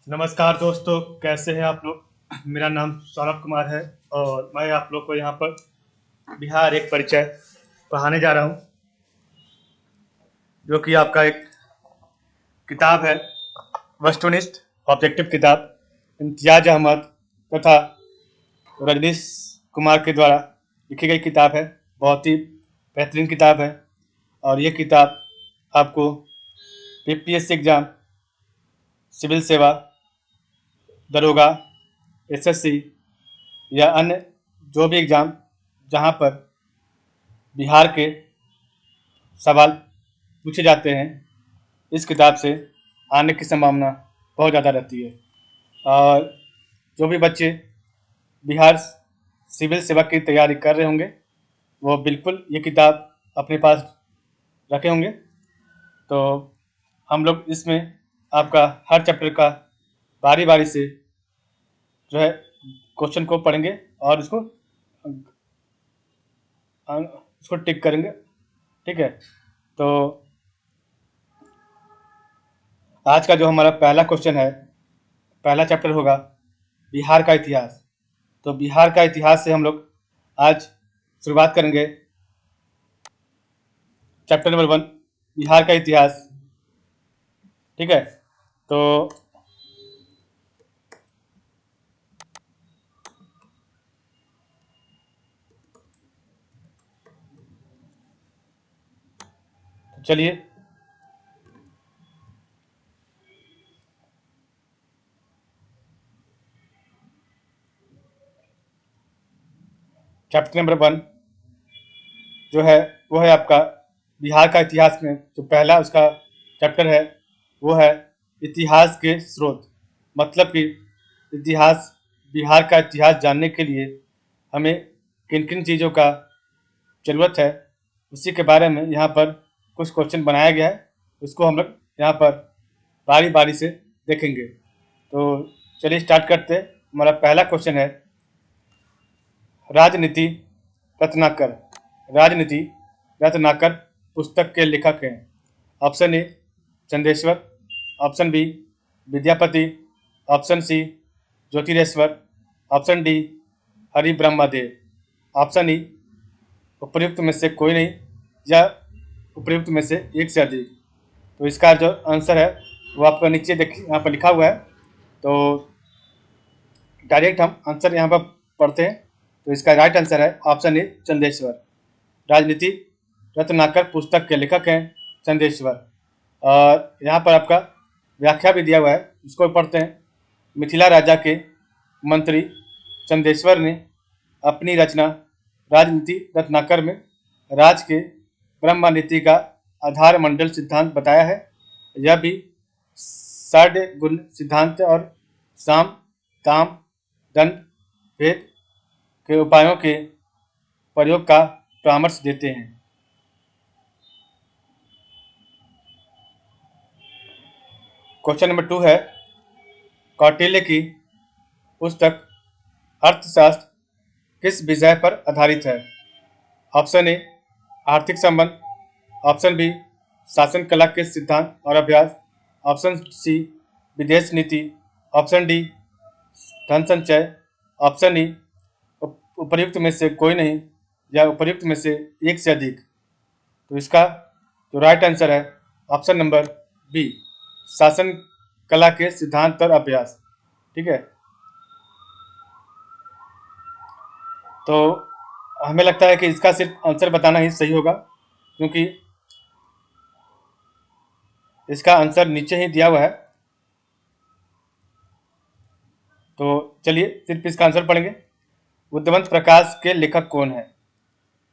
नमस्कार दोस्तों, कैसे हैं आप लोग। मेरा नाम सौरभ कुमार है और मैं आप लोग को यहाँ पर बिहार एक परिचय पढ़ाने जा रहा हूँ, जो कि आपका एक किताब है, वस्तुनिष्ठ ऑब्जेक्टिव किताब इम्तियाज अहमद तथा रजनीश कुमार के द्वारा लिखी गई किताब है। बहुत ही बेहतरीन किताब है और ये किताब आपको पीपीएससी एग्जाम, सिविल सेवा, दरोगा, एसएससी या अन्य जो भी एग्ज़ाम जहाँ पर बिहार के सवाल पूछे जाते हैं, इस किताब से आने की संभावना बहुत ज़्यादा रहती है। और जो भी बच्चे बिहार सिविल सेवा की तैयारी कर रहे होंगे, वो बिल्कुल ये किताब अपने पास रखे होंगे। तो हम लोग इसमें आपका हर चैप्टर का बारी बारी से जो है क्वेश्चन को पढ़ेंगे और उसको टिक करेंगे। ठीक है, तो आज का जो हमारा पहला क्वेश्चन है, पहला चैप्टर होगा बिहार का इतिहास। तो बिहार का इतिहास से हम लोग आज शुरुआत करेंगे। चैप्टर नंबर 1, बिहार का इतिहास। ठीक है, तो चलिए चैप्टर नंबर 1 जो है वो है आपका बिहार का इतिहास में जो पहला उसका चैप्टर है वो है इतिहास के स्रोत। मतलब कि इतिहास, बिहार का इतिहास जानने के लिए हमें किन किन चीज़ों का ज़रूरत है, उसी के बारे में यहाँ पर कुछ क्वेश्चन बनाया गया है। उसको हम लोग यहाँ पर बारी बारी से देखेंगे। तो चलिए स्टार्ट करते हैं। हमारा पहला क्वेश्चन है राजनीति रत्नाकर। राजनीति रत्नाकर पुस्तक के लेखक हैं। Option A Chandeshwar, option B Vidyapati, option C Jyotireshwar, option D Hari Brahmadev, option E उपर्युक्त में से कोई नहीं या उपर्युक्त में से एक से अधिक। तो इसका जो आंसर है वो आपका नीचे देखिए, यहाँ पर लिखा हुआ है। तो डायरेक्ट हम आंसर यहाँ पर पढ़ते हैं। तो इसका राइट आंसर है ऑप्शन ए चंदेश्वर। राजनीति रत्नाकर पुस्तक के लेखक हैं चंदेश्वर। और यहाँ पर आपका व्याख्या भी दिया हुआ है, उसको पढ़ते हैं। मिथिला राजा के मंत्री चंदेश्वर ने अपनी रचना राजनीति रत्नाकर में राज के ब्रह्मनीति का आधार मंडल सिद्धांत बताया है। यह भी साढ़े गुण सिद्धांत और साम ताम दंड भेद के उपायों के प्रयोग का परामर्श देते हैं। क्वेश्चन नंबर 2 है कौटिल्य की पुस्तक अर्थशास्त्र किस विषय पर आधारित है। ऑप्शन ए आर्थिक संबंध, ऑप्शन बी शासन कला के सिद्धांत और अभ्यास, ऑप्शन सी विदेश नीति, ऑप्शन डी धन संचय, ऑप्शन ई उपर्युक्त में से कोई नहीं या उपर्युक्त में से एक से अधिक। तो इसका जो राइट आंसर है ऑप्शन नंबर बी शासन कला के सिद्धांत और अभ्यास। ठीक है, तो हमें लगता है कि इसका सिर्फ आंसर बताना ही सही होगा, क्योंकि इसका आंसर नीचे ही दिया हुआ है। तो चलिए सिर्फ इसका आंसर पढ़ेंगे। बुद्धवंत प्रकाश के लेखक कौन है।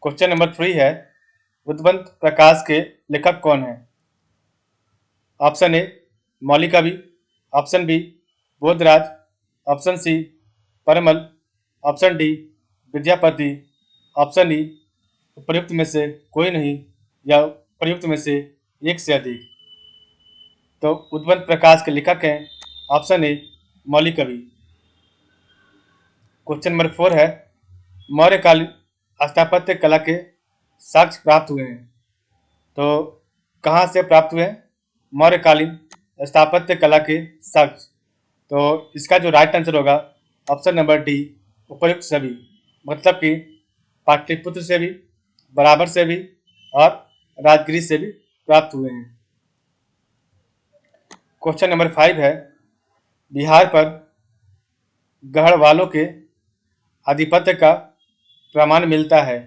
क्वेश्चन नंबर 3 है बुद्धवंत प्रकाश के लेखक कौन है। ऑप्शन ए मौलिक कवि, option B Bodhraj, option C Parmal, option D Vidyapati, option E उपर्युक्त में से कोई नहीं या उपर्युक्त में से एक से अधिक। तो बुद्धवंत प्रकाश के लेखक हैं ऑप्शन ए मौलिक कवि। क्वेश्चन नंबर 4 है मौर्यकालीन स्थापत्य कला के साक्ष्य प्राप्त हुए हैं। तो कहाँ से प्राप्त हुए हैं मौर्यकालीन स्थापत्य कला के साक्ष्य। तो इसका जो राइट आंसर होगा ऑप्शन नंबर डी, उपयुक्त सभी, मतलब कि पाटलिपुत्र से भी, बराबर से भी और राजगिरी से भी प्राप्त हुए हैं। क्वेश्चन नंबर 5 है, बिहार पर गढ़वालों के आधिपत्य का प्रमाण मिलता है,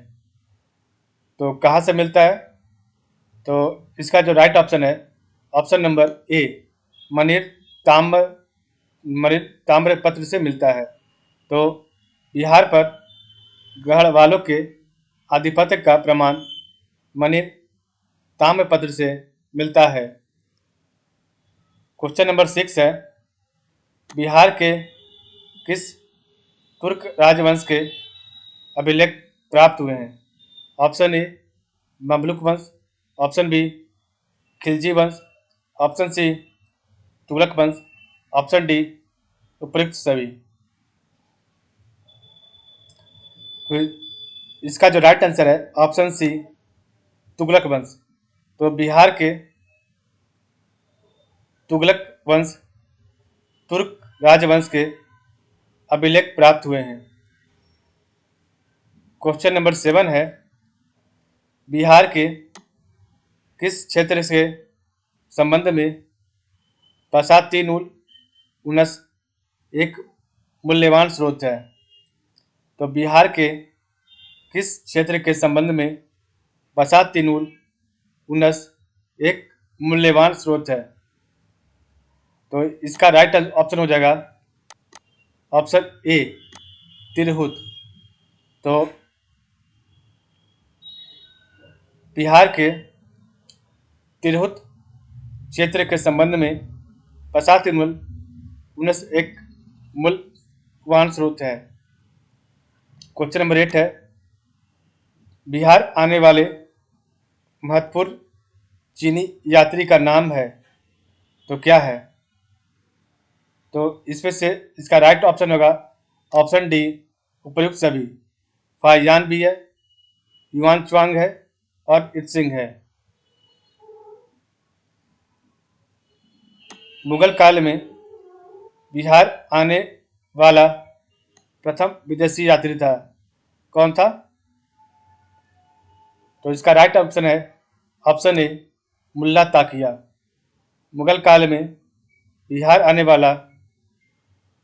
तो कहाँ से मिलता है? तो इसका जो राइट ऑप्शन है ऑप्शन नंबर ए, मणिर ताम्र मणिर ताम्रपत्र से मिलता है। तो बिहार पर गढ़वालों के आधिपत्य का प्रमाण मणिर ताम्रपत्र से मिलता है। क्वेश्चन नंबर 6 है, बिहार के किस तुर्क राजवंश के अभिलेख प्राप्त हुए हैं? ऑप्शन ए, ममलुक वंश, ऑप्शन बी, खिलजी वंश, ऑप्शन सी, तुगलक वंश, ऑप्शन डी, उपयुक्त सभी। तो इसका जो राइट आंसर है ऑप्शन सी, तुगलक वंश। तो बिहार के तुगलक वंश तुर्क राजवंश के अभिलेख प्राप्त हुए हैं। क्वेश्चन नंबर 7 है, बिहार के किस क्षेत्र से संबंध में पाशाती नूल उनस एक मूल्यवान स्रोत है? तो बिहार के किस क्षेत्र के संबंध में पाशाती नूल उनस एक मूल्यवान स्रोत है? तो इसका राइट ऑप्शन हो जाएगा ऑप्शन ए, तिरहुत। तो बिहार के तिरहुत क्षेत्र के संबंध में पाशाती नूल उनस एक मूल्यवान स्रोत है। क्वेश्चन नंबर 8 है, बिहार आने वाले महत्वपूर्ण चीनी यात्री का नाम है, तो क्या है? तो इसमें से इसका राइट ऑप्शन होगा ऑप्शन डी, उपयुक्त सभी। फाइयान भी है, युआन च्वांग है और इत्सिंग है। मुगल काल में बिहार आने वाला प्रथम विदेशी यात्री था, कौन था? तो इसका राइट ऑप्शन है ऑप्शन ए, मुल्ला ताकिया। मुगल काल में बिहार आने वाला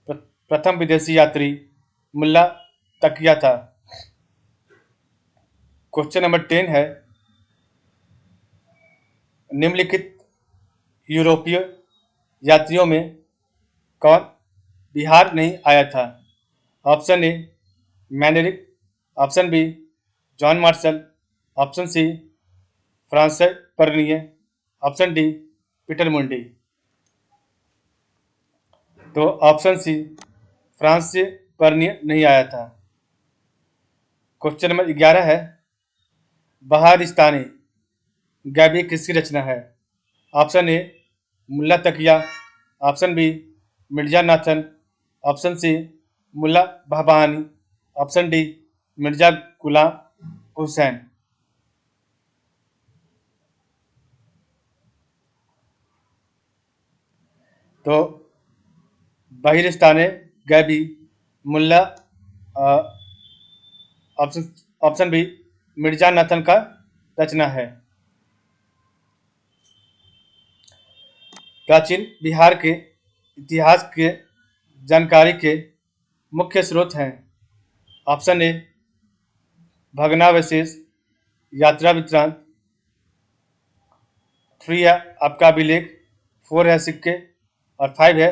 प्रथम विदेशी यात्री मुल्ला तकिया था। क्वेश्चन नंबर 10 है, निम्नलिखित यूरोपीय यात्रियों में कौन बिहार नहीं आया था? Option A, Manrique, option B, John Marshall, option C, Francis परनिये, ऑप्शन डी, पीटर मुंडी। तो ऑप्शन सी, फ्रांसिस परनिये नहीं आया था। क्वेश्चन नंबर 11 है, बहारिस्तानी गैबी किसकी रचना है? Option A, Mulla Taqiya, option B, Mirza Nathan, option C, Mulla Bhabani, option D, Mirza Ghulam Hussain. तो Baharistan Ghaibi Mulla option option B, Mirza Nathan का रचना है। प्राचीन बिहार के इतिहास के जानकारी के मुख्य स्रोत हैं। ऑप्शन ए, भग्नावशेष, यात्रा वृत्तांत, 3 है आपका अभिलेख, 4 है सिक्के और 5 है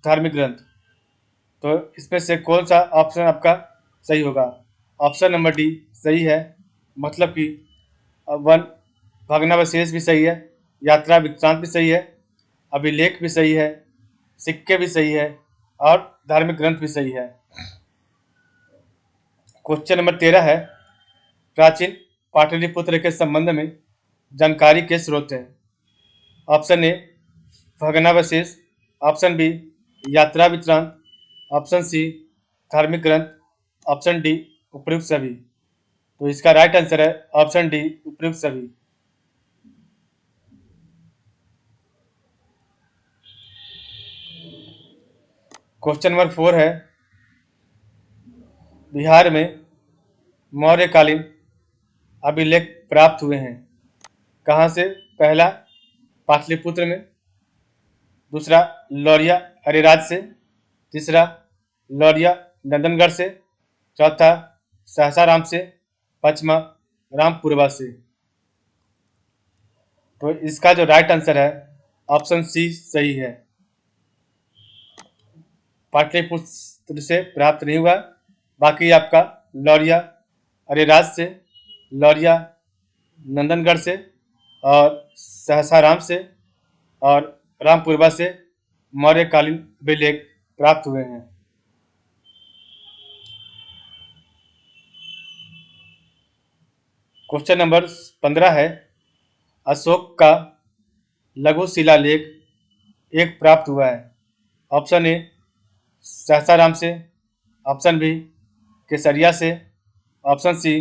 धार्मिक ग्रंथ। तो इसमें से कौन सा ऑप्शन आपका सही होगा? ऑप्शन नंबर डी सही है, मतलब कि 1 भग्नावशेष भी सही है, यात्रा वृत्तांत भी सही है, अभिलेख भी सही है, सिक्के भी सही है और धार्मिक ग्रंथ भी सही है। क्वेश्चन नंबर 13 है, प्राचीन पाटलिपुत्र के संबंध में जानकारी के स्रोत हैं। ऑप्शन ए, भग्नावशेष, ऑप्शन बी, यात्रा वृत्तांत, ऑप्शन सी, धार्मिक ग्रंथ, ऑप्शन डी, उपयुक्त सभी। तो इसका राइट आंसर है ऑप्शन डी, उपयुक्त सभी। क्वेश्चन नंबर 4 है, बिहार में मौर्यकालीन अभिलेख प्राप्त हुए हैं, कहाँ से? पहला पाटलिपुत्र में, दूसरा लौरिया अरेराज से, तीसरा लौरिया नंदनगढ़ से, चौथा सहसाराम से, पांचवा रामपुरवा से। तो इसका जो राइट आंसर है ऑप्शन सी सही है। पाटलिपुत्र से प्राप्त नहीं हुआ, बाकी आपका लौरिया अरेराज से, लौरिया नंदनगढ़ से और सहसाराम से और रामपुरवा से मौर्यकालीन अभिलेख प्राप्त हुए हैं। क्वेश्चन नंबर 15 है, अशोक का लघु शिलालेख एक प्राप्त हुआ है। ऑप्शन ए सहसाराम से, ऑप्शन बी केसरिया से, ऑप्शन सी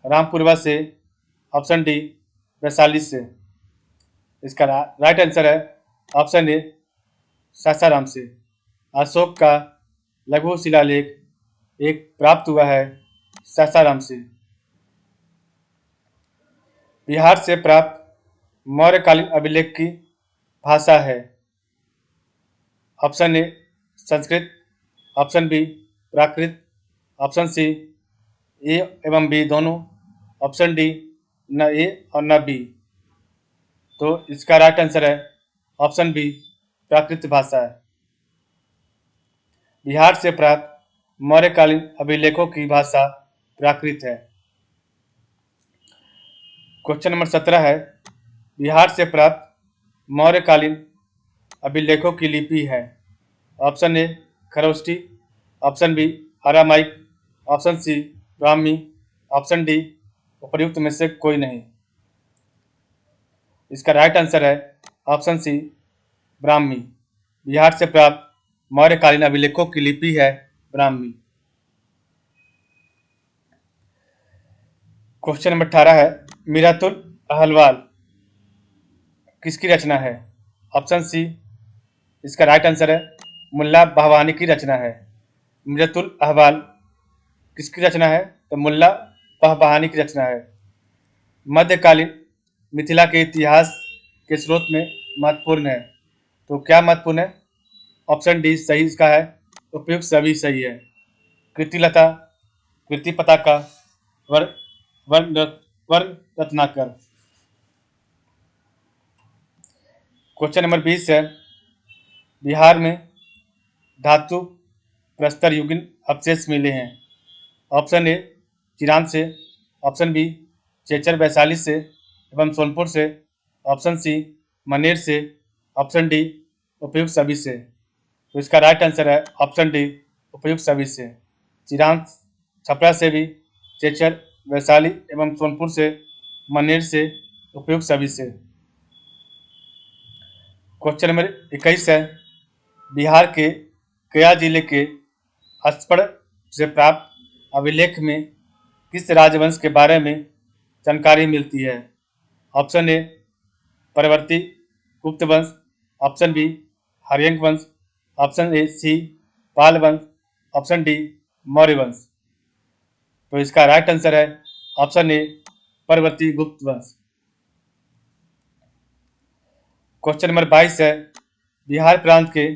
रामपुरवा से, ऑप्शन डी वैशाली से। इसका राइट आंसर है ऑप्शन ए सहसाराम से। अशोक का लघु शिलालेख एक प्राप्त हुआ है सहसाराम से। बिहार से प्राप्त मौर्यकालीन अभिलेख की भाषा है। Option A Sanskrit, option B Prakrit, option C A एवं बी दोनों, ऑप्शन डी न ए और न बी। तो इसका राइट आंसर है ऑप्शन बी प्राकृत भाषा है। बिहार से प्राप्त मौर्यकालीन अभिलेखों की भाषा प्राकृत है। क्वेश्चन नंबर 17 है, बिहार से प्राप्त मौर्यकालीन अभिलेखों की लिपि है। Option A Kharosthi, option B Aramaic, option C Brahmi, option D उपर्युक्त में से कोई नहीं। इसका राइट आंसर है ऑप्शन सी ब्राह्मी। बिहार से प्राप्त मौर्यकालीन अभिलेखों की लिपि है ब्राह्मी। क्वेश्चन नंबर 18 है, मीरातुल अहलवाल किसकी रचना है? ऑप्शन सी, इसका राइट आंसर है मुल्ला बहवानी की रचना है। मीरातुल अहलवाल किसकी रचना है? तो मुल्ला बहवानी की रचना है। मध्यकालीन मिथिला के इतिहास के स्रोत में महत्वपूर्ण है। तो क्या महत्वपूर्ण है? ऑप्शन डी सही इसका है, उपयुक्त सभी सही है। कृतिलता, कृति पताका, वर्ण रत्नाकर। क्वेश्चन नंबर 20 है, बिहार में धातु प्रस्तर युगीन अवशेष मिले हैं। ऑप्शन ए चिरांद से, ऑप्शन बी चेचर वैशाली से एवं सोनपुर से, ऑप्शन सी मनेर से, ऑप्शन डी उपयुक्त सभी से। तो इसका राइट आंसर है ऑप्शन डी उपयुक्त सभी से। चिरांद छपरा से भी, चेचर वैशाली एवं सोनपुर से, मनेर से, उपयुक्त सभी से। क्वेश्चन नंबर 21 है, बिहार के गया जिले के अस्पड़ से प्राप्त अभिलेख में किस राजवंश के बारे में जानकारी मिलती है? ऑप्शन ए परवर्ती गुप्त वंश, ऑप्शन बी हर्यंक वंश, ऑप्शन ए सी पाल वंश, ऑप्शन डी मौर्य वंश। तो इसका राइट आंसर है ऑप्शन ए परवर्ती गुप्त वंश। क्वेश्चन नंबर 22 है, बिहार प्रांत के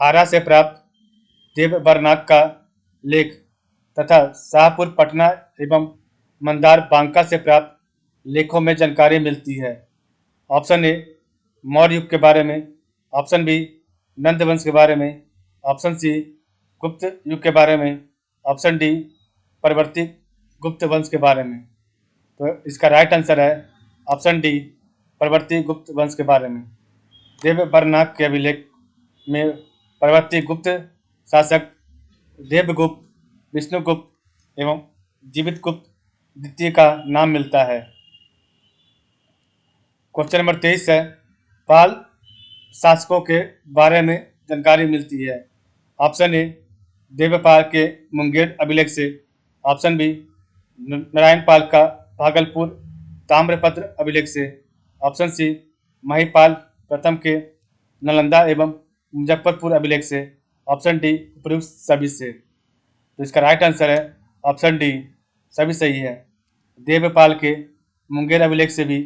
आरा से प्राप्त देवबरनाक का लेख तथा शाहपुर पटना एवं मंदार बांका से प्राप्त लेखों में जानकारी मिलती है। ऑप्शन ए मौर्य युग के बारे में, ऑप्शन बी नंद वंश के बारे में, ऑप्शन सी गुप्त युग के बारे में, ऑप्शन डी परवर्ती गुप्त वंश के बारे में। तो इसका राइट आंसर है ऑप्शन डी परवर्ती गुप्त वंश के बारे में। देवबरनाक के अभिलेख में परवर्ती गुप्त शासक देवगुप्त, विष्णुगुप्त एवं जीवितगुप्त द्वितीय का नाम मिलता है। क्वेश्चन नंबर 23 है, पाल शासकों के बारे में जानकारी मिलती है। ऑप्शन ए देवपाल के मुंगेर अभिलेख से, ऑप्शन बी नारायण पाल का भागलपुर ताम्रपत्र अभिलेख से, ऑप्शन सी महिपाल प्रथम के नालंदा एवं मुजफ्फरपुर अभिलेख से, ऑप्शन डी उपयुक्त सभी से। तो इसका राइट आंसर है ऑप्शन डी, सभी सही है। देवपाल के मुंगेर अभिलेख से भी,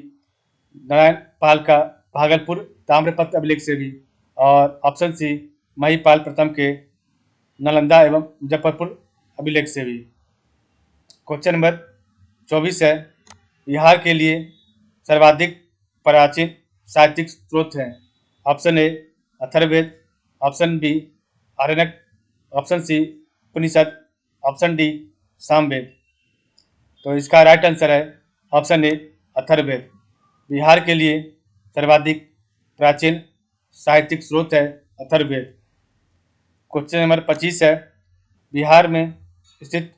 नारायण पाल का भागलपुर ताम्रपत्र अभिलेख से भी, और ऑप्शन सी महिपाल प्रथम के नालंदा एवं मुजफ्फरपुर अभिलेख से भी। क्वेश्चन नंबर 24 है, बिहार के लिए सर्वाधिक प्राचीन साहित्यिक स्रोत हैं। Option A Atharvaveda, option B Aranyaka, option C Upanishad, option D Samaveda. तो इसका राइट आंसर है ऑप्शन ए अथर्ववेद। बिहार के लिए सर्वाधिक प्राचीन साहित्यिक स्रोत है अथर्ववेद। क्वेश्चन नंबर 25 है, बिहार में स्थित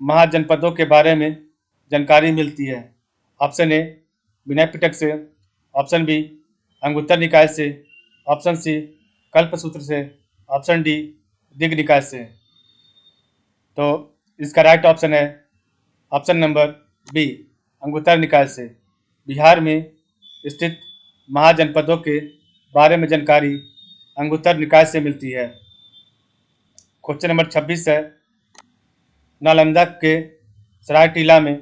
महाजनपदों के बारे में जानकारी मिलती है। ऑप्शन ए विनय पिटक से, ऑप्शन बी अंगुत्तर निकाय से, ऑप्शन सी कल्पसूत्र से, ऑप्शन डी दिग् निकाय से। तो इसका राइट ऑप्शन है ऑप्शन नंबर बी, अंगुत्तर निकाय से। बिहार में स्थित महाजनपदों के बारे में जानकारी अंगुत्तर निकाय से मिलती है। क्वेश्चन नंबर 26 है, नालंदा के सरायटीला में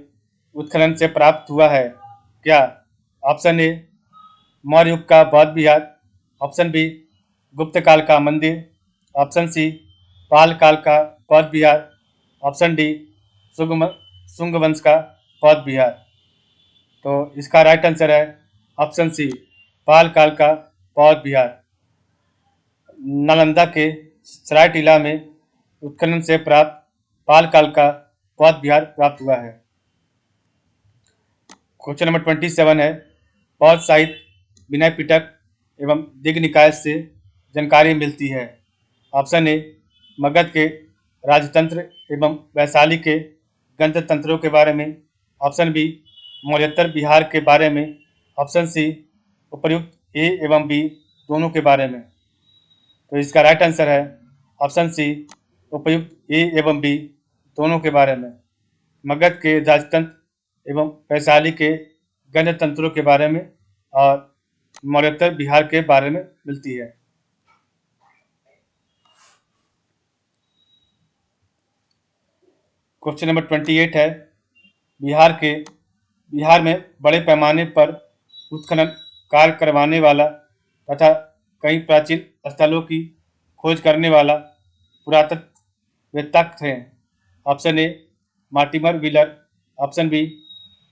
उत्खनन से प्राप्त हुआ है क्या? ऑप्शन ए मौर्य युग का बौद्ध विहार, ऑप्शन बी गुप्त काल का मंदिर, ऑप्शन सी पाल काल का बौद्ध विहार, ऑप्शन डी शुंग वंश का बौद्ध विहार। तो इसका राइट आंसर है ऑप्शन सी पाल काल का बौद्ध विहार। नालंदा के सरायटीला में उत्खनन से प्राप्त पाल काल का बौद्ध विहार प्राप्त हुआ है। क्वेश्चन नंबर 27 है, बौद्ध साहित्य विनय पिटक एवं दिग् निकाय से जानकारी मिलती है। ऑप्शन ए मगध के राजतंत्र एवं वैशाली के गणतंत्रों के बारे में, ऑप्शन बी मौर्योत्तर बिहार के बारे में, ऑप्शन सी उपर्युक्त ए एवं बी दोनों के बारे में। तो इसका राइट आंसर है ऑप्शन सी उपर्युक्त ए एवं बी दोनों के बारे में। मगध के राजतंत्र एवं वैशाली के गणतंत्रों के बारे में और मौर्योत्तर बिहार के बारे में मिलती है। क्वेश्चन नंबर 28 है, बिहार में बड़े पैमाने पर उत्खनन कार्य करवाने वाला तथा कई प्राचीन स्थलों की खोज करने वाला पुरातत्ववेत्ता थे। Option A Mortimer Wheeler, option B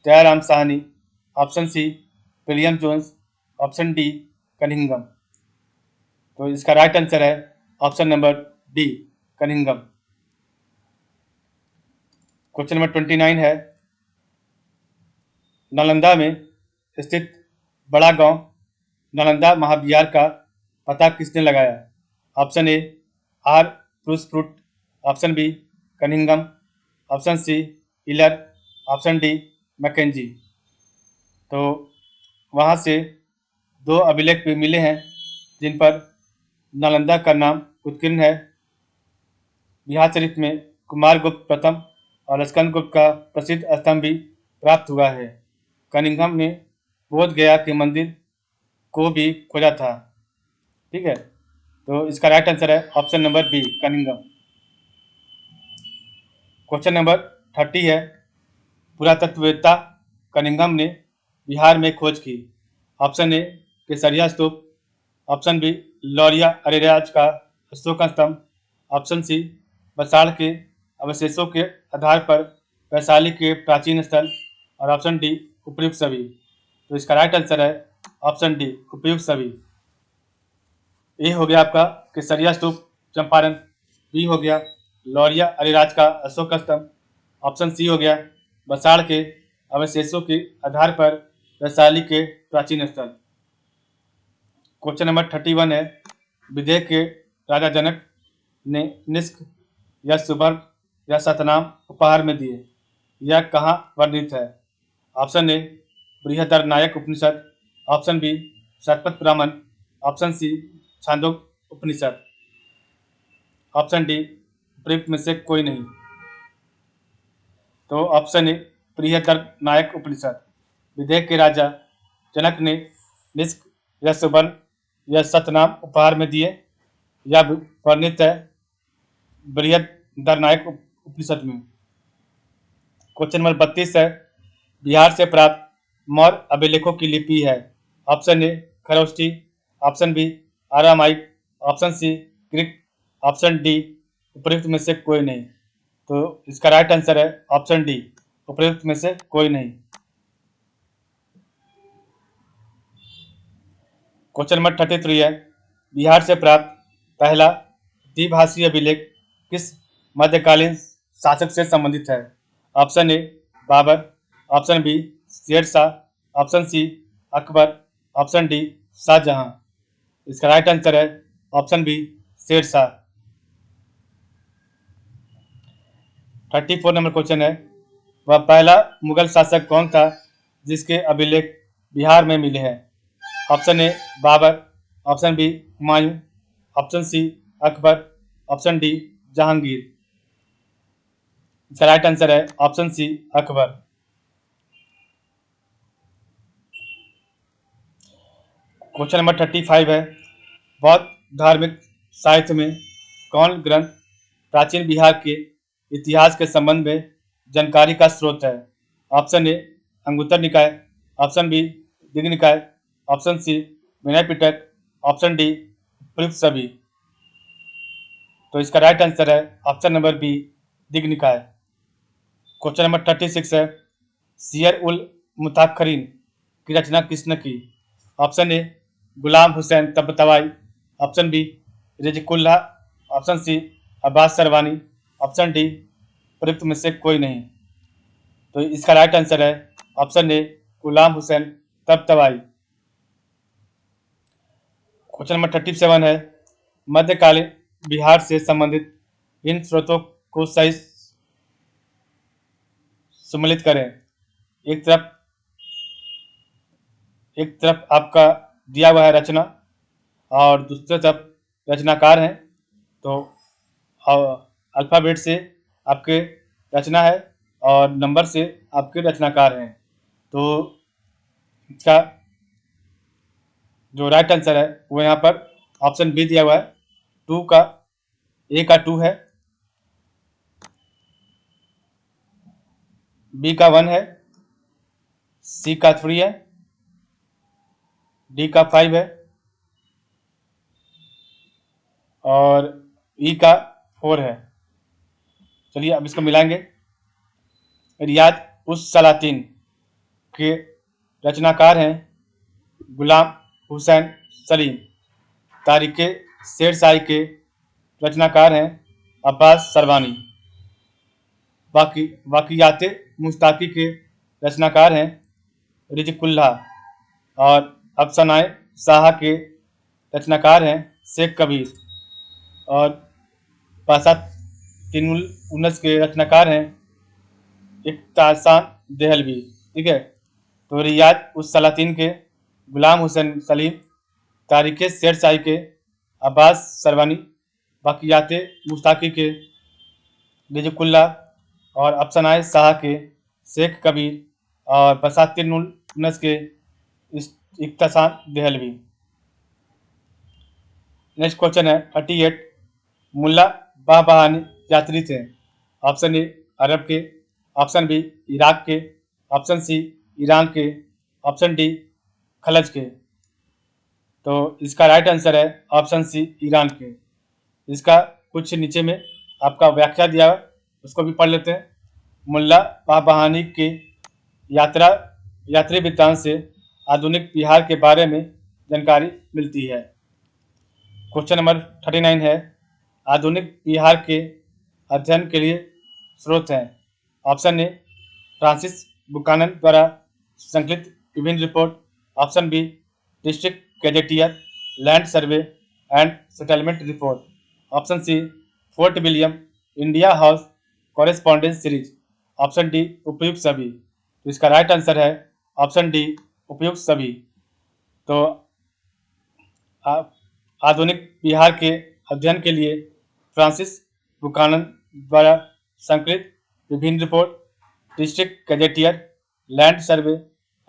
Dayaram Sahni, option C William Jones, option D Cunningham. तो इसका राइट आंसर है option number D Cunningham. Question number 29 है, नालंदा में स्थित बड़ा गांव नालंदा महाविहार का पता किसने लगाया? ऑप्शन ए आर प्रूसफ्रूट, option B Cunningham, option C Wheeler, option D Mackenzie. तो वहाँ से दो अभिलेख भी मिले हैं जिन पर नालंदा का नाम उत्कीर्ण है। बिहार शरीफ में कुमारगुप्त प्रथम और स्कंदगुप्त का प्रसिद्ध स्तंभ भी प्राप्त हुआ है। कनिंघम ने बोध गया के मंदिर को भी खोजा था। ठीक है, तो इसका राइट आंसर है option number B Cunningham. Question number 30 है, पुरातत्ववेत्ता कनिंघम ने बिहार में खोज की। Option A Kesariya Stupa, option B Lauriya Areraj का अशोक स्तंभ, ऑप्शन सी बसाड़ के अवशेषों के आधार पर वैशाली के प्राचीन स्थल, और ऑप्शन डी उपयुक्त सभी। तो इसका राइट आंसर है ऑप्शन डी उपयुक्त सभी। ए हो गया आपका केसरिया स्तूप चंपारण, बी हो गया लौरिया अरेराज का अशोक स्तंभ, ऑप्शन सी हो गया बसाड़ के अवशेषों के आधार पर वैशाली के प्राचीन स्थल। क्वेश्चन नंबर 31 है, विदेह के राजा जनक ने निष्क या सुवर्ण या सतनाम उपहार में दिए, यह कहाँ वर्णित है? Option A Brihadaranyaka Upanishad, option B Shatapatha Brahmana, option C Chandogya Upanishad, option D उपयुक्त में से कोई नहीं। तो ऑप्शन ए बृहदारण्यक उपनिषद। विदेह के राजा जनक ने निष्क या सुवर्ण या सतनाम उपहार में दिए, यह वर्णित है बृहदारण्यक उपनिषद में। क्वेश्चन नंबर 32 है, बिहार से प्राप्त मौर्य अभिलेखों की लिपि है। Option A Kharosthi, option B Aramaic, option C Greek, option D उपयुक्त में से कोई नहीं। तो इसका राइट आंसर है ऑप्शन डी, उपयुक्त में से कोई नहीं। क्वेश्चन नंबर 33 है, बिहार से प्राप्त पहला द्विभाषी अभिलेख किस मध्यकालीन शासक से संबंधित है। Option A Babur, option B Sher Shah, option C Akbar, option D Shahjahan. इसका राइट आंसर है option B Sher Shah. 34 number question है, वह पहला मुगल शासक कौन था जिसके अभिलेख बिहार में मिले हैं। Option A Babur, option B Humayun, option C Akbar, option D Jahangir. इसका राइट आंसर है option C Akbar. Question number 35 है, बौद्ध धार्मिक साहित्य में कौन ग्रंथ प्राचीन बिहार के इतिहास के संबंध में जानकारी का स्रोत है। ऑप्शन ए अंगुत्तर निकाय, ऑप्शन बी दिग्ग निकाय, option C Vinaya Pitaka, option D उपयुक्त सभी। तो इसका राइट आंसर है ऑप्शन नंबर बी दिग्ग निकाय। क्वेश्चन नंबर 36 है, सियर उल मुताखरीन की रचना किसने की। Option A Ghulam Hussain Tabatabai, option B Rizqullah, option C Abbas Sarwani, option D प्रयुक्त में से कोई नहीं। तो इसका राइट आंसर है option A Ghulam Hussain Tabatabai. Question number 37 है, मध्यकालीन बिहार से संबंधित इन स्रोतों को सही सम्मिलित करें। एक तरफ आपका दिया हुआ है रचना और दूसरी तरफ रचनाकार हैं। तो अल्फ़ाबेट से आपके रचना है और नंबर से आपके रचनाकार हैं। तो इसका जो राइट आंसर है वो यहाँ पर ऑप्शन बी दिया हुआ है। ए का 2 है, बी का 1 है, सी का 3 है, डी का 5 है और ई का 4 है। चलिए अब इसको मिलाएंगे। रियाज उस सलातीन के रचनाकार हैं गुलाम हुसैन सलीम। तारीख शेर शाही के रचनाकार हैं अब्बास सरवानी। वाक़ियात मुश्ताकी के रचनाकार हैं रिजकुल्ला और अफसानाए शाह के रचनाकार हैं शेख कबीर और पासातीनुल के रचनाकार हैं इख्तासान देहलवी। ठीक है, तो रियाज उस सलातीन के गुलाम हुसैन सलीम, तारीख शेर शाही के अब्बास सरवानी, वाक़ियात मुश्ताकी के रिजकुल्ला और अफसानाए शाह के शेख कबीर और बसातिनुल के इख्तासान देहलवी। नेक्स्ट क्वेश्चन है 38, मुल्ला बहबानी यात्री थे। ऑप्शन ए अरब के, ऑप्शन बी इराक के, ऑप्शन सी ईरान के, ऑप्शन डी खलज के। तो इसका राइट आंसर है ऑप्शन सी ईरान के। इसका कुछ नीचे में आपका व्याख्या दिया है, उसको भी पढ़ लेते हैं। मुल्ला बहबानी के यात्री वृत्तांत से आधुनिक बिहार के बारे में जानकारी मिलती है। क्वेश्चन नंबर 39 है, आधुनिक बिहार के अध्ययन के लिए स्रोत हैं। ऑप्शन ए फ्रांसिस बुकानन द्वारा संकलित विभिन्न report, option B district gazetteer land survey and settlement report, option C Fort William India House correspondence series, option D उपयुक्त सभी। तो इसका राइट आंसर है ऑप्शन डी उपयुक्त सभी। तो आधुनिक बिहार के अध्ययन के लिए फ्रांसिस बुकानन द्वारा संकलित विभिन्न report, district gazetteer land survey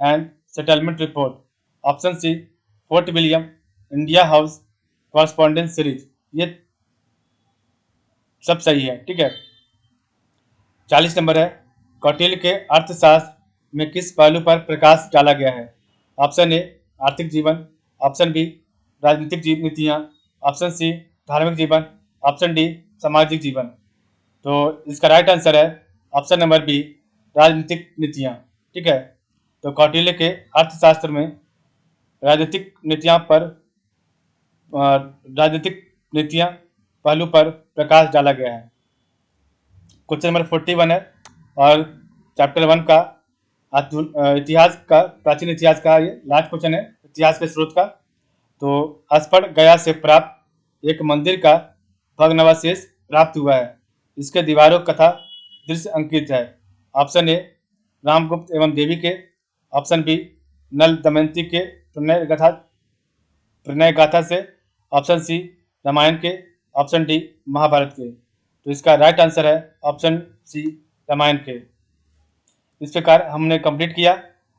and settlement report, option C Fort William India House correspondence series, ये सब सही है। ठीक है। 40 नंबर है, कौटिल्य के अर्थशास्त्र में किस पहलू पर प्रकाश डाला गया है? ऑप्शन ए आर्थिक जीवन, ऑप्शन बी राजनीतिक नीतियाँ, ऑप्शन सी धार्मिक जीवन, ऑप्शन डी सामाजिक जीवन। तो इसका राइट आंसर है ऑप्शन नंबर बी राजनीतिक नीतियाँ। ठीक है। तो कौटिल्य के अर्थशास्त्र में राजनीतिक नीतियाँ पर राजनीतिक नीतियाँ पहलू पर प्रकाश डाला गया है। क्वेश्चन नंबर 41 है और चैप्टर 1 का इतिहास का, प्राचीन इतिहास का ये लास्ट क्वेश्चन है, इतिहास के स्रोत का। तो अस्पड़ गया से प्राप्त एक मंदिर का भग्नावशेष प्राप्त हुआ है। इसके दीवारों कथा दृश्य अंकित है। ऑप्शन ए रामगुप्त एवं देवी के, ऑप्शन बी नल दमयंती के प्रणय गाथा से, ऑप्शन सी रामायण के, ऑप्शन डी महाभारत के। तो इसका राइट आंसर है ऑप्शन सी रामायण के। इस प्रकार हमने कंप्लीट किया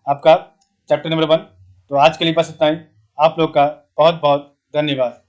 आपका चैप्टर नंबर 1। तो आज के लिए बस इतना ही। आप लोग का बहुत बहुत धन्यवाद।